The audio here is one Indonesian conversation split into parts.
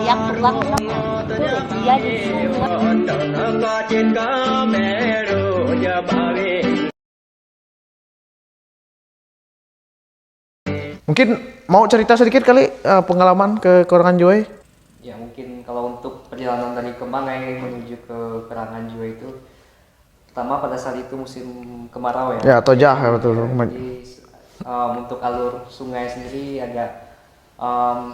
yang tukang dia di Mungkin mau cerita sedikit kali pengalaman ke Korangan Juwai? Ya mungkin kalau untuk perjalanan dari Kemangai menuju ke Korangan Juwai itu, pertama pada saat itu musim kemarau ya. Ya, tojah ya betul. Jadi untuk alur sungai sendiri agak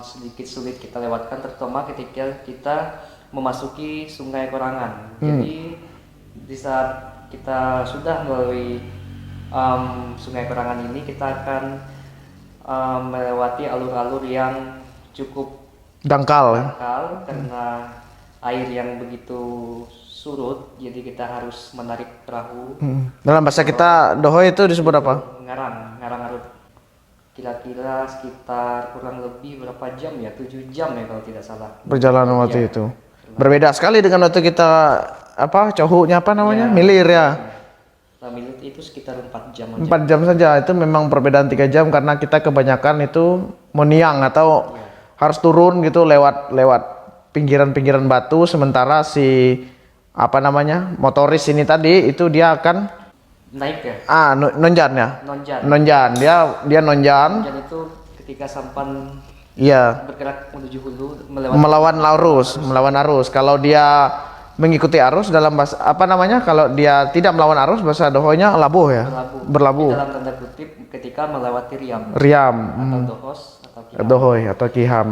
sedikit sulit kita lewatkan, terutama ketika kita memasuki Sungai Korangan. Jadi di saat kita sudah melalui Sungai Korangan ini, kita akan melewati alur-alur yang cukup Dangkal. karena air yang begitu surut, jadi kita harus menarik perahu. Dalam bahasa kita Dohoi itu disebut apa? Ngarang arut. Kira-kira sekitar kurang lebih berapa jam ya? 7 jam ya kalau tidak salah. Perjalanan waktu Ya. itu. Berbeda sekali dengan waktu kita cohuknya apa namanya? Ya. Milir ya. Nah, milir itu sekitar 4 jam aja. 4 jam saja. Itu memang perbedaan 3 jam karena kita kebanyakan itu meniang atau harus turun gitu lewat pinggiran-pinggiran batu, sementara si motoris ini tadi itu dia akan Naik ya? nonjan ya. Nonjan. Dia nonjan. Nonjan itu ketika sampan Iya. bergerak menuju hulu Melawan arus. Kalau dia mengikuti arus dalam bahasa kalau dia tidak melawan arus bahasa Dohoinya labuh ya. Berlabuh. Dalam tanda kutip ketika melewati riam. Riam. Atau dohos atau kiham. Dohoi atau Kiham.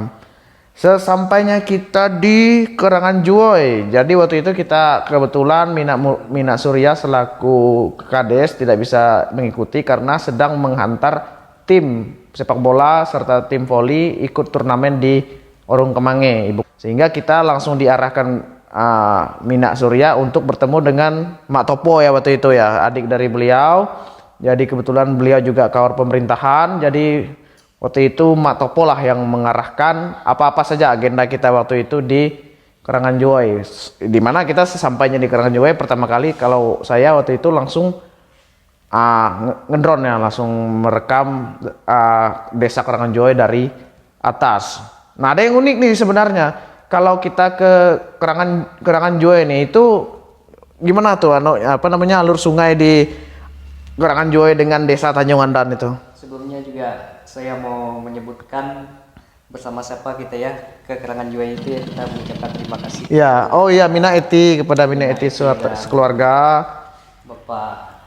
Sesampainya kita di Korangan Juwai. Jadi waktu itu kita kebetulan Mina Surya selaku Kades tidak bisa mengikuti karena sedang menghantar tim sepak bola serta tim voli ikut turnamen di Orung Kemange. Sehingga kita langsung diarahkan Mina Surya untuk bertemu dengan Mak Topo ya waktu itu ya, adik dari beliau. Jadi kebetulan beliau juga kawar pemerintahan. Jadi waktu itu Mak Topo lah yang mengarahkan apa-apa saja agenda kita waktu itu di Korangan Juwai. Dimana kita sesampainya di Korangan Juwai pertama kali, kalau saya waktu itu langsung ngedrone ya, langsung merekam desa Korangan Juwai dari atas. Nah ada yang unik nih sebenarnya. Kalau kita ke Korangan Juwai ini itu gimana tuh alur sungai di Korangan Juwai dengan desa Tanjung Andan itu? Sebelumnya juga saya mau menyebutkan bersama siapa kita ya ke Korangan Juwai itu ya, kita mengucapkan terima kasih. Ya, Mina Eti, kepada Mina Eti sekeluarga. Bapak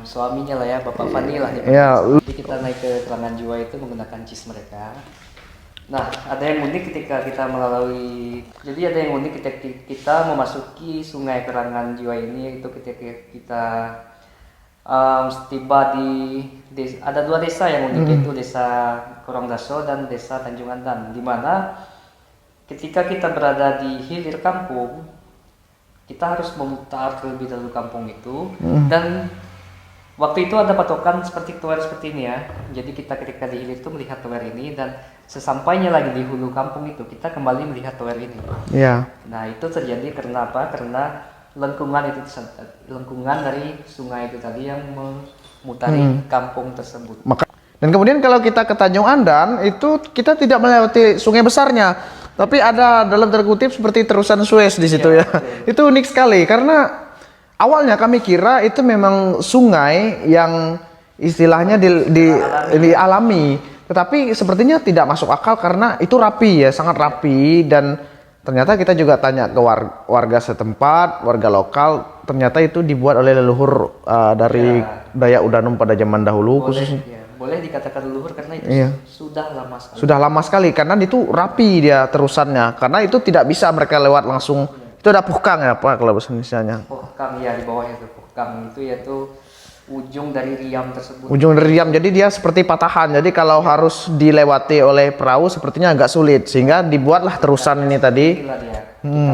suaminya lah ya, Bapak Fani lah. Ya. Jadi kita naik ke Korangan Juwai itu menggunakan cis mereka. Nah, ada yang unik ketika kita ketika kita memasuki Sungai Korangan Juwai ini, itu ketika kita tiba di ada 2 desa yang unik, itu desa Korongdaso dan desa Tanjung Andan, di mana ketika kita berada di hilir kampung, kita harus memutar terlebih dahulu kampung itu. Dan waktu itu ada patokan seperti tower seperti ini ya. Jadi kita ketika di hilir itu melihat tower ini, dan sesampainya lagi di hulu kampung itu kita kembali melihat tower ini. Iya. Nah itu terjadi karena apa? Karena lengkungan dari sungai itu tadi yang memutari kampung tersebut. Dan kemudian kalau kita ke Tanjung Andan itu kita tidak melewati sungai besarnya, tapi ada dalam terkutip seperti terusan Suez di situ ya. Itu unik sekali karena awalnya kami kira itu memang sungai yang istilahnya dialami, tetapi sepertinya tidak masuk akal karena itu rapi ya, sangat rapi. Dan ternyata kita juga tanya ke warga setempat, warga lokal, ternyata itu dibuat oleh leluhur dari Dayak Udanum pada zaman dahulu. Boleh dikatakan leluhur karena itu sudah lama sekali. Sudah lama sekali karena itu rapi dia terusannya, karena itu tidak bisa mereka lewat langsung. Itu ada puhkang ya Pak kalau bahasa Indonesianya. Puhkang ya, di bawah itu puhkang itu yaitu ujung dari riam tersebut. Ujung dari riam, jadi dia seperti patahan. Jadi kalau harus dilewati oleh perahu sepertinya agak sulit, sehingga dibuatlah terusan ini tadi. Kita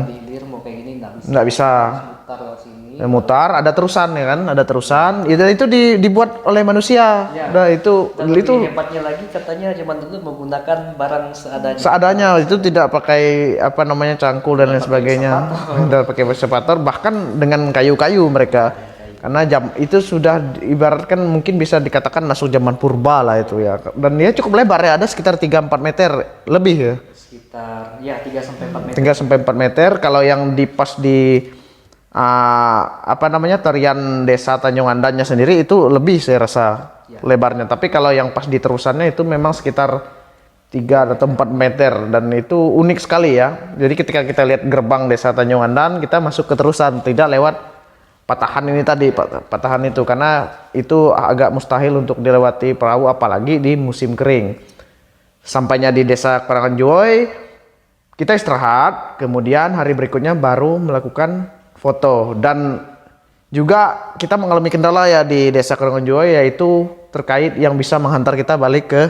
di hilir mau kayak gini nggak bisa. Mutar lewat sini. Mutar, ada terusan ya kan, ada terusan. Itu dibuat oleh manusia. Ya. Itu hebatnya lagi katanya zaman dulu menggunakan barang seadanya. Seadanya, itu tidak pakai cangkul dan lain sebagainya. Tidak pakai separator, bahkan dengan kayu-kayu mereka. Karena itu sudah ibaratkan mungkin bisa dikatakan masuk zaman purba lah itu ya. Dan dia cukup lebar ya, ada sekitar 3-4 meter lebih ya. sekitar ya 3 sampai 4 meter. 3 sampai 4 meter. Kalau yang di pas di apa namanya tarian desa Tanjung Andannya sendiri itu lebih saya rasa lebarnya. Tapi kalau yang pas di terusannya itu memang sekitar 3 atau 4 meter dan itu unik sekali ya. Jadi ketika kita lihat gerbang desa Tanjung Andan, kita masuk ke terusan, tidak lewat patahan ini tadi, patahan itu, karena itu agak mustahil untuk dilewati perahu apalagi di musim kering. Sampainya di desa Kerangan Juwoy, kita istirahat, kemudian hari berikutnya baru melakukan foto. Dan juga kita mengalami kendala ya di desa Kerangan Juwoy, yaitu terkait yang bisa menghantar kita balik ke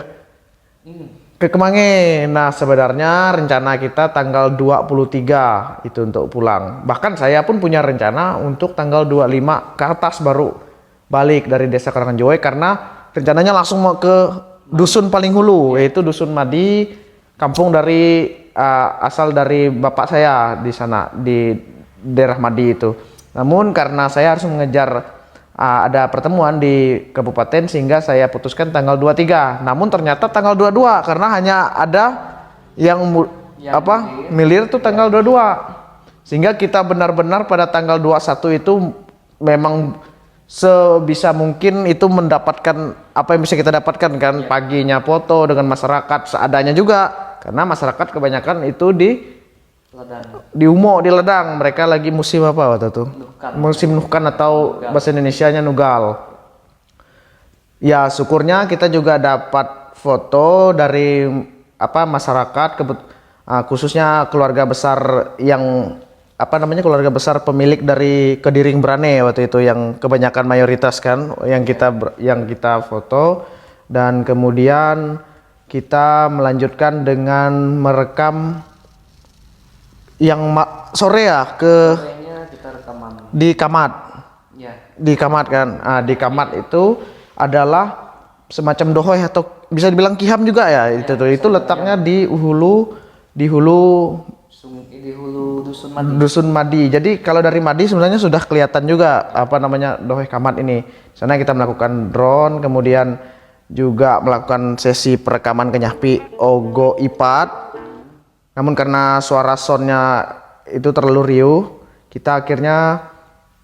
Kemange. Nah, sebenarnya rencana kita tanggal 23 itu untuk pulang. Bahkan saya pun punya rencana untuk tanggal 25 ke atas baru balik dari desa Kerangan Juwoy, karena rencananya langsung mau ke dusun paling hulu, yaitu dusun Madi, kampung dari asal dari bapak saya di sana di daerah Madi itu. Namun karena saya harus mengejar ada pertemuan di kabupaten sehingga saya putuskan tanggal 23. Namun ternyata tanggal 22 karena hanya ada yang milir tuh tanggal 22. Sehingga kita benar-benar pada tanggal 21 itu memang sebisa mungkin itu mendapatkan apa yang bisa kita dapatkan kan, paginya foto dengan masyarakat seadanya juga, karena masyarakat kebanyakan itu di Umo, di Ledang. Mereka lagi musim apa waktu itu? Musim nuhkan atau bahasa Indonesianya nugal. Ya, syukurnya kita juga dapat foto dari masyarakat, khususnya keluarga besar yang keluarga besar pemilik dari Kediring Brane waktu itu, yang kebanyakan mayoritas kan yang kita foto. Dan kemudian kita melanjutkan dengan merekam yang sore ya di Kamat. Di Kamat kan. Di Kamat itu adalah semacam dohoy atau bisa dibilang kiham juga ya. Itu letaknya di hulu Dusun Madi. Jadi kalau dari Madi sebenarnya sudah kelihatan juga dohoy Kamat ini. Sana kita melakukan drone, kemudian juga melakukan sesi perekaman kenyahpi Ogo Ipat. Namun karena suara soundnya itu terlalu riuh, kita akhirnya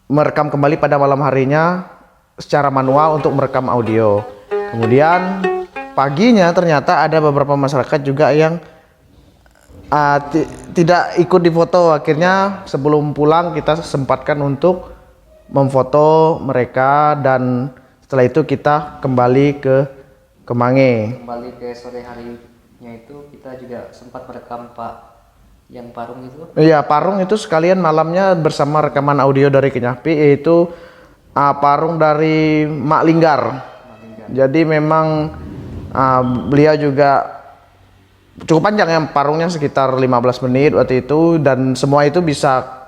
merekam kembali pada malam harinya secara manual untuk merekam audio. Kemudian paginya ternyata ada beberapa masyarakat juga yang tidak ikut difoto. Akhirnya sebelum pulang kita sempatkan untuk memfoto mereka, dan setelah itu kita kembali ke Kemange. Kembali ke sore harinya itu kita juga sempat merekam Pak yang Parung itu. Iya, Parung itu sekalian malamnya bersama rekaman audio dari Kenyahpi, yaitu Parung dari Mak Linggar. Jadi memang beliau juga cukup panjang ya, parungnya sekitar 15 menit waktu itu, dan semua itu bisa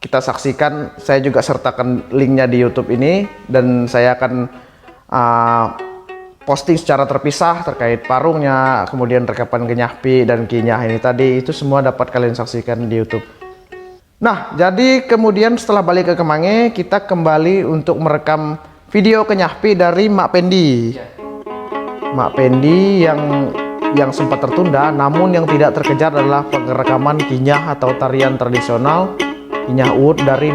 kita saksikan. Saya juga sertakan linknya di YouTube ini, dan saya akan posting secara terpisah terkait parungnya, kemudian rekapan Kenyahpi dan Kinyah ini tadi, itu semua dapat kalian saksikan di YouTube. Nah, jadi kemudian setelah balik ke Kemange, kita kembali untuk merekam video Kenyahpi dari Mak Pendi. Mak Pendi yang sempat tertunda, namun yang tidak terkejar adalah perekaman Kinyah atau tarian tradisional Kinyah Ud dari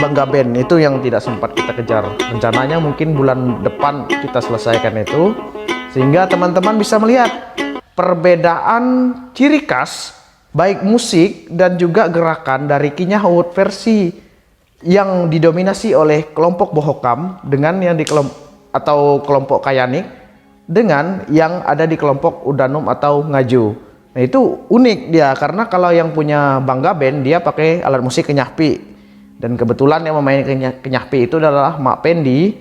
Bangga Band. Itu yang tidak sempat kita kejar. Rencananya mungkin bulan depan kita selesaikan itu, sehingga teman-teman bisa melihat perbedaan ciri khas baik musik dan juga gerakan dari Kinyah Ud versi yang didominasi oleh kelompok Bohokam dengan yang di kelompok Kayanik dengan yang ada di kelompok Udanum atau Ngaju. Nah, itu unik dia, karena kalau yang punya Bangga Band dia pakai alat musik Kenyahpi, dan kebetulan yang memainkan Kenyahpi itu adalah Mak Pendi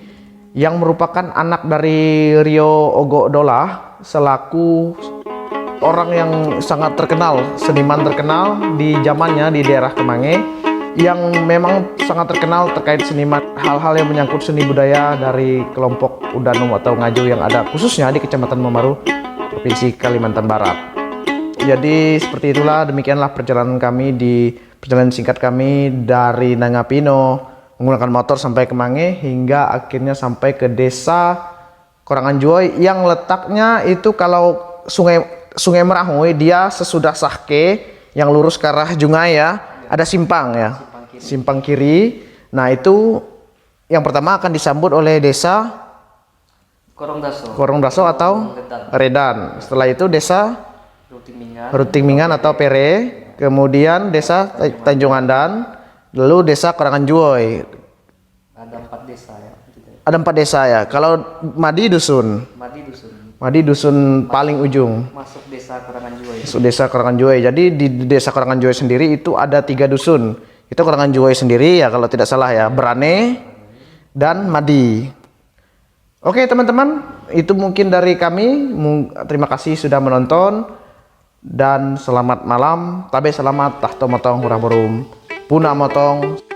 yang merupakan anak dari Rio Ogo Dolah, selaku orang yang sangat terkenal, seniman terkenal di zamannya di daerah Kemange, yang memang sangat terkenal terkait seniman, hal-hal yang menyangkut seni budaya dari kelompok Udanum atau Ngaju yang ada khususnya di Kecamatan Memaru, Provinsi Kalimantan Barat. Jadi seperti itulah, demikianlah perjalanan singkat kami dari Nangapino menggunakan motor sampai Kemange hingga akhirnya sampai ke desa Kerangan Juwoy yang letaknya itu kalau Sungai Merahui, dia sesudah Sahke yang lurus ke arah Jungai ya, ada simpang ya, simpang kiri. Nah itu yang pertama akan disambut oleh desa Korong Daso atau Redan. Setelah itu desa Ruting Mingan atau Pere, kemudian desa Tanjung Andan, lalu desa Kerangan Juoi. Ada 4 desa ya. Ada 4 desa ya. Kalau Madi dusun. Madi dusun paling ujung. Masuk desa Kerangan Juoi. Masuk desa Kerangan Juoi. Jadi di desa Kerangan Juoi sendiri itu ada 3 dusun. Itu Kerangan Juoi sendiri ya kalau tidak salah ya. Brane dan Madi. Oke teman-teman, itu mungkin dari kami. Terima kasih sudah menonton dan selamat malam. Tabe selamat tahto motong hurah borum. Puna motong.